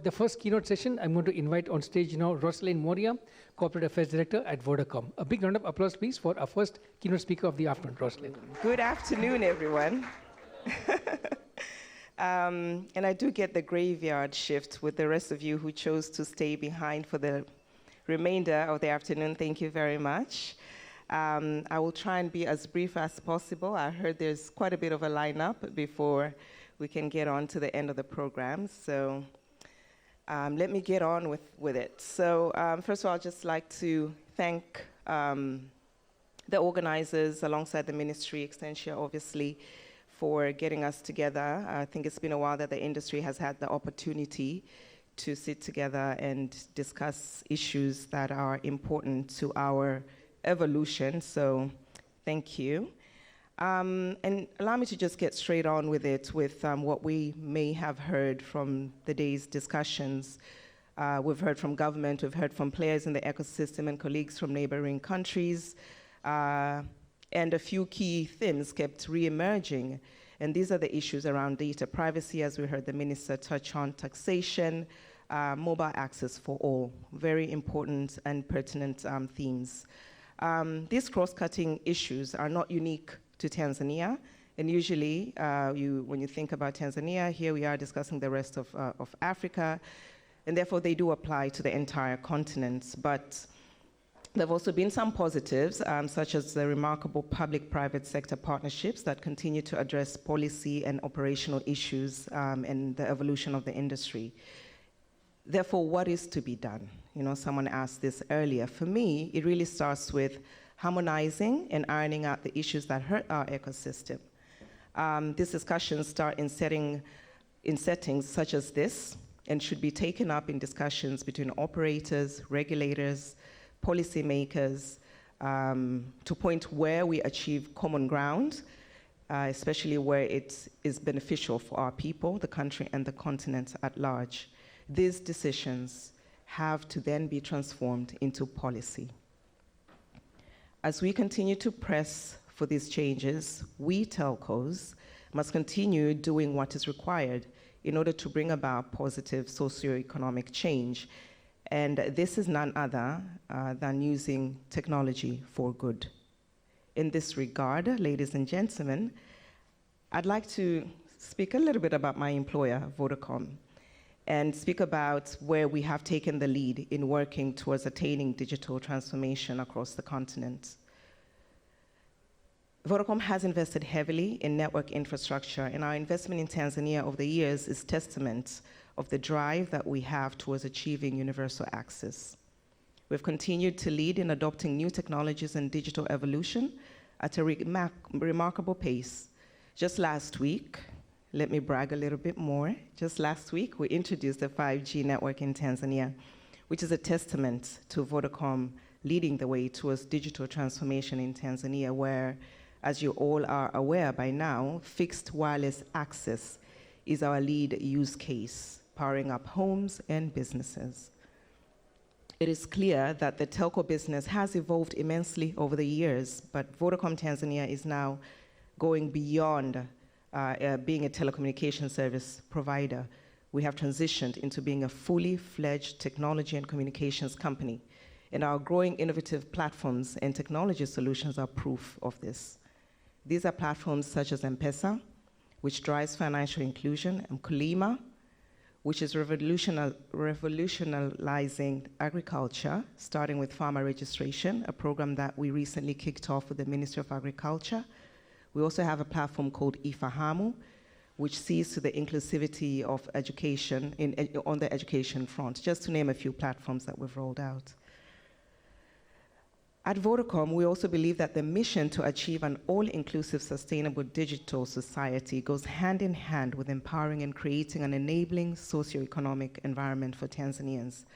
The first keynote session, I'm going to invite on stage now Rosalynn Mworia, Corporate Affairs Director at Vodacom. A big round of applause, please, for our first keynote speaker of the afternoon, Rosalynn. Good afternoon, everyone. And I do get the graveyard shift with the rest of you who chose to stay behind for the remainder of the afternoon. Thank you very much. I will try and be as brief as possible. I heard there's quite a bit of a lineup before we can get on to the end of the program. So let me get on with it. So first of all, I'd just like to thank the organizers alongside the ministry, Extensia, obviously, for getting us together. I think it's been a while that the industry has had the opportunity to sit together and discuss issues that are important to our evolution. So thank you. And allow me to just get straight on with it, with what we may have heard from the day's discussions. We've heard from government, we've heard from players in the ecosystem and colleagues from neighboring countries. And a few key themes kept re-emerging. And these are the issues around data privacy, as we heard the minister touch on, taxation, mobile access for all. Very important and pertinent themes. These cross-cutting issues are not unique to Tanzania. And usually, when you think about Tanzania, here we are discussing the rest of Africa, and therefore they do apply to the entire continent. But there have also been some positives, such as the remarkable public-private sector partnerships that continue to address policy and operational issues and the evolution of the industry. Therefore, what is to be done? You know, someone asked this earlier. For me, it really starts with harmonizing and ironing out the issues that hurt our ecosystem. These discussions start in settings such as this and should be taken up in discussions between operators, regulators, policymakers, to point where we achieve common ground, especially where it is beneficial for our people, the country, and the continent at large. These decisions have to then be transformed into policy. As we continue to press for these changes, we telcos must continue doing what is required in order to bring about positive socioeconomic change. And this is none other than using technology for good. In this regard, ladies and gentlemen, I'd like to speak a little bit about my employer, Vodacom, and speak about where we have taken the lead in working towards attaining digital transformation across the continent. Vodacom has invested heavily in network infrastructure, and our investment in Tanzania over the years is testament of the drive that we have towards achieving universal access. We've continued to lead in adopting new technologies and digital evolution at a remarkable pace. Just last week, let me brag a little bit more. Just last week, we introduced the 5G network in Tanzania, which is a testament to Vodacom leading the way towards digital transformation in Tanzania, where, as you all are aware by now, fixed wireless access is our lead use case, powering up homes and businesses. It is clear that the telco business has evolved immensely over the years, but Vodacom Tanzania is now going beyond being a telecommunication service provider. We have transitioned into being a fully fledged technology and communications company, and our growing innovative platforms and technology solutions are proof of this. These are platforms such as M-Pesa, which drives financial inclusion, and Kulima, which is revolutionizing agriculture, starting with farmer registration, a program that we recently kicked off with the Ministry of Agriculture. We also have a platform called Ifahamu, which sees to the inclusivity of education on the education front, just to name a few platforms that we've rolled out. At Vodacom, we also believe that the mission to achieve an all-inclusive, sustainable digital society goes hand in hand with empowering and creating an enabling socioeconomic environment for Tanzanians,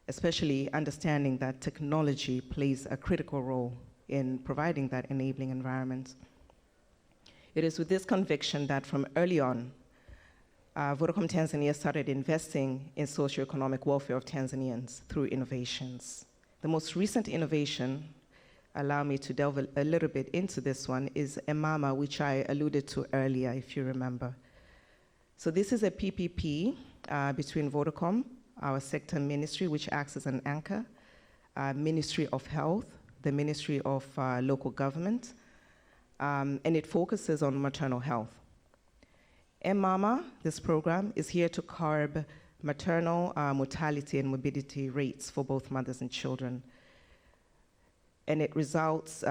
especially understanding that technology plays a critical role in providing that enabling environment. It is with this conviction that from early on, Vodacom Tanzania started investing in socioeconomic welfare of Tanzanians through innovations. The most recent innovation, allow me to delve a little bit into this one, is Emama, which I alluded to earlier, if you remember. So this is a PPP between Vodacom, our sector ministry, which acts as an anchor, Ministry of Health, the Ministry of Local Government, and it focuses on maternal health. Mama, this program, is here to curb maternal mortality and morbidity rates for both mothers and children. And it results,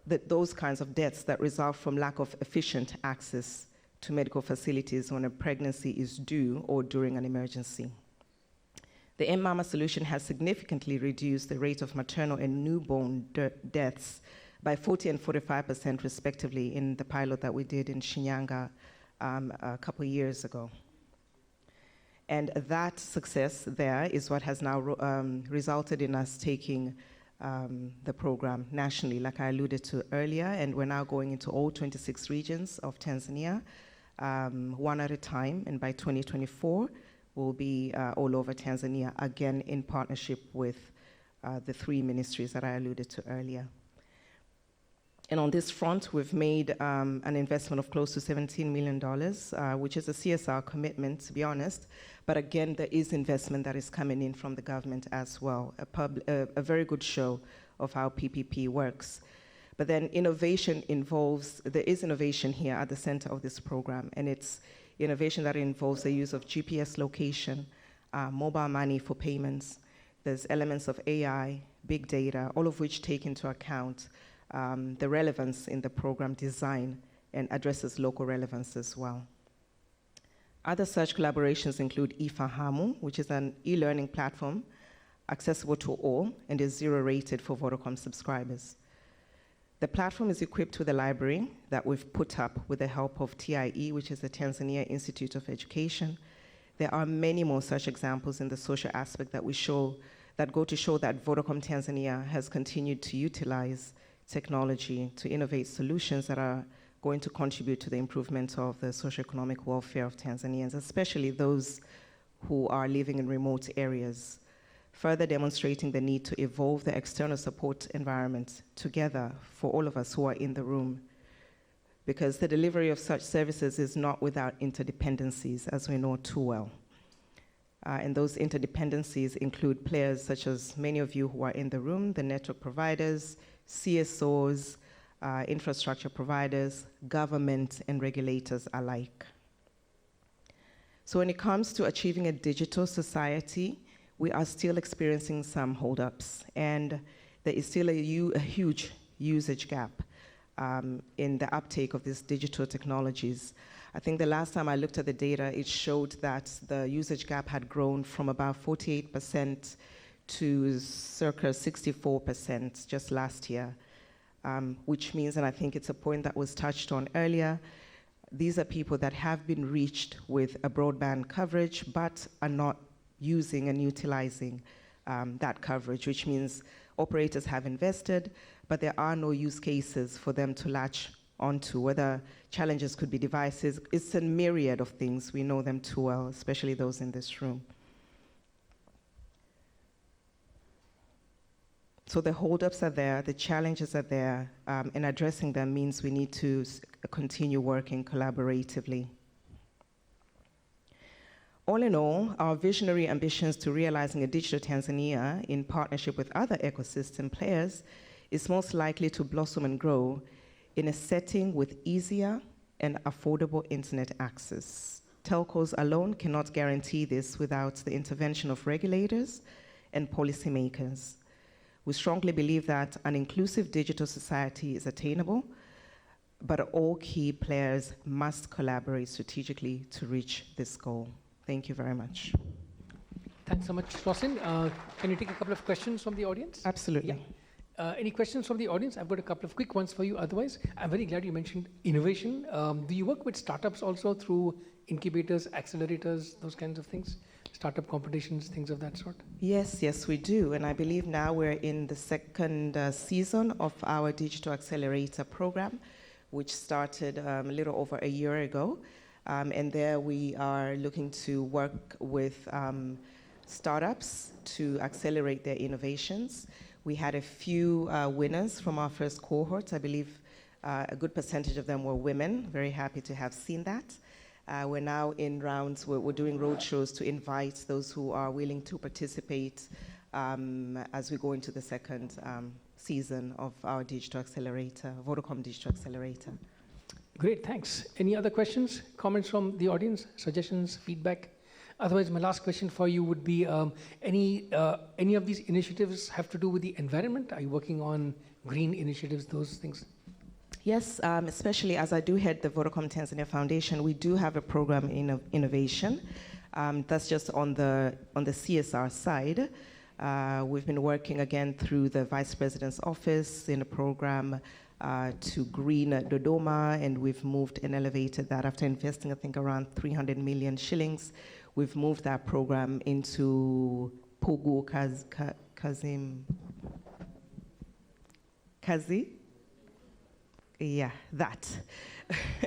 those kinds of deaths that result from lack of efficient access to medical facilities when a pregnancy is due or during an emergency. The Mama solution has significantly reduced the rate of maternal and newborn deaths by 40 and 45% respectively in the pilot that we did in Shinyanga a couple of years ago. And that success there is what has now resulted in us taking the program nationally, like I alluded to earlier, and we're now going into all 26 regions of Tanzania, one at a time, and by 2024, we'll be all over Tanzania, again in partnership with the 3 ministries that I alluded to earlier. And on this front, we've made an investment of close to $17 million, which is a CSR commitment, to be honest. But again, there is investment that is coming in from the government as well, a very good show of how PPP works. But then innovation involves, there is innovation here at the center of this program, and it's innovation that involves the use of GPS location, mobile money for payments. There's elements of AI, big data, all of which take into account the relevance in the program design and addresses local relevance as well. Other such collaborations include eFahamu, which is an e-learning platform accessible to all and is zero rated for Vodacom subscribers. The platform is equipped with a library that we've put up with the help of TIE, which is the Tanzania Institute of Education. There are many more such examples in the social aspect that go to show that Vodacom Tanzania has continued to utilize technology to innovate solutions that are going to contribute to the improvement of the socioeconomic welfare of Tanzanians, especially those who are living in remote areas, further demonstrating the need to evolve the external support environment together for all of us who are in the room, because the delivery of such services is not without interdependencies, as we know too well. And those interdependencies include players such as many of you who are in the room, the network providers, CSOs, infrastructure providers, government, and regulators alike. So when it comes to achieving a digital society, we are still experiencing some holdups, and there is still a huge usage gap in the uptake of these digital technologies. I think the last time I looked at the data, it showed that the usage gap had grown from about 48% to circa 64% just last year, which means, and I think it's a point that was touched on earlier, these are people that have been reached with a broadband coverage but are not using and utilizing that coverage, which means operators have invested, but there are no use cases for them to latch onto, whether challenges could be devices. It's a myriad of things. We know them too well, especially those in this room. So the holdups are there, the challenges are there, and addressing them means we need to continue working collaboratively. All in all, our visionary ambitions to realizing a digital Tanzania in partnership with other ecosystem players is most likely to blossom and grow in a setting with easier and affordable internet access. Telcos alone cannot guarantee this without the intervention of regulators and policymakers. We strongly believe that an inclusive digital society is attainable, but all key players must collaborate strategically to reach this goal. Thank you very much. Thanks so much, Rosalynn. Can you take a couple of questions from the audience? Absolutely. Yeah. Any questions from the audience? I've got a couple of quick ones for you. Otherwise, I'm very glad you mentioned innovation. Do you work with startups also through incubators, accelerators, those kinds of things? Startup competitions, things of that sort? Yes, we do. And I believe now we're in the second season of our Digital Accelerator program, which started a little over a year ago. And there we are looking to work with startups to accelerate their innovations. We had a few winners from our first cohort. I believe a good percentage of them were women. Very happy to have seen that. We're now in rounds, we're doing roadshows to invite those who are willing to participate as we go into the second season of our digital accelerator, Vodacom Digital Accelerator. Great, thanks. Any other questions, comments from the audience, suggestions, feedback? Otherwise, my last question for you would be, any of these initiatives have to do with the environment? Are you working on green initiatives, those things? Yes, especially as I do head the Vodacom Tanzania Foundation, we do have a program in innovation. That's just on the CSR side. We've been working again through the Vice President's office in a program to green Dodoma, and we've moved and elevated that after investing, I think, around 300 million shillings. We've moved that program into Pugu Kazi? Yeah, that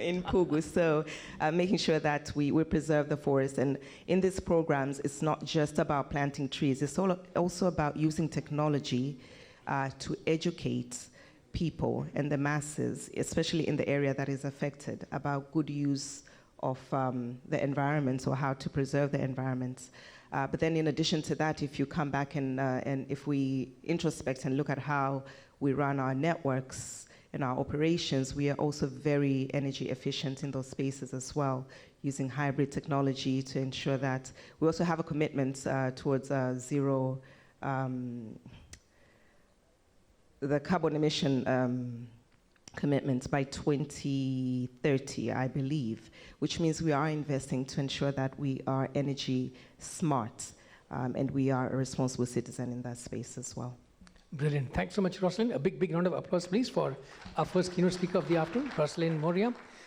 in Pugu. So making sure that we preserve the forest. And in these programs, it's not just about planting trees. It's also about using technology to educate people and the masses, especially in the area that is affected, about good use of the environment, or how to preserve the environment. But then in addition to that, if you come back and if we introspect and look at how we run our networks and our operations, we are also very energy efficient in those spaces as well, using hybrid technology to ensure that we also have a commitment towards zero, the carbon emission commitments by 2030, I believe, which means we are investing to ensure that we are energy smart and we are a responsible citizen in that space as well. Brilliant. Thanks so much, Rosalynn. A big round of applause, please, for our first keynote speaker of the afternoon, Rosalynn Mworia.